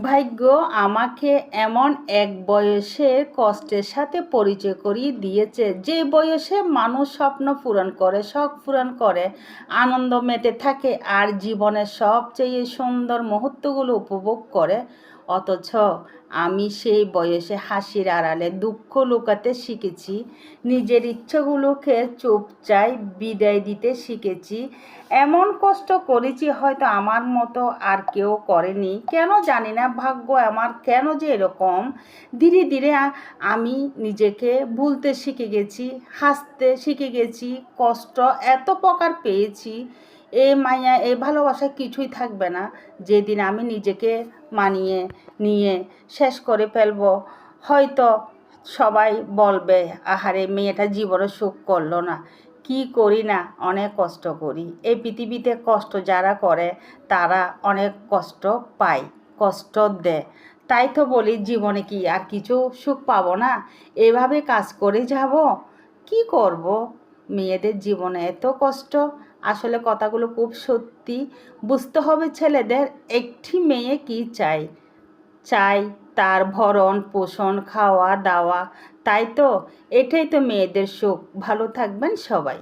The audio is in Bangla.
ভাগ্য আমাকে এমন এক বয়সের কষ্টের সাথে পরিচয় করিয়ে দিয়েছে, যে বয়সে মানুষ স্বপ্ন পূরণ করে, শখ পূরণ করে, আনন্দ মেতে থাকে আর জীবনের সবচেয়ে সুন্দর মুহূর্তগুলো উপভোগ করে। অথচ আমি সেই বয়সে হাসির আড়ালে দুঃখ লুকাতে শিখেছি, নিজের ইচ্ছেগুলোকে চুপচাপ বিদায় দিতে শিখেছি। এমন কষ্ট করেছি হয়তো আমার মতো আর কেউ করেনি। কেন জানি না, ভাগ্য আমার কেন যে এরকম। ধীরে ধীরে আমি নিজেকে ভুলতে শিখে গেছি, হাসতে শিখে গেছি। কষ্ট এত প্রকার পেয়েছি, এই মায়া এই ভালোবাসা কিছুই থাকবে না যেদিন আমি নিজেকে মানিয়ে নিয়ে শেষ করে ফেলবো। হয়তো সবাই বলবে, আহারে মেয়েটা জীবনে সুখ করলো না। কি করি না, অনেক কষ্ট করি। এই পৃথিবীতে কষ্ট যারা করে তারা অনেক কষ্ট পায়, কষ্ট দেয়। তাই তো বলি, জীবনে কি আর কিছু সুখ পাবো না? এভাবে কাজ করে যাব? কি করব? মেয়েদের জীবনে এত কষ্ট। আসলে কথাগুলো খুব সত্যি। বুঝতে হবে ছেলেদের, একটি মেয়ে কি চাই, চাই তার ভরণ পোষণ, খাওয়া দাওয়া। তাই তো, এটাই তো মেয়েদের সুখ। ভালো থাকবেন সবাই।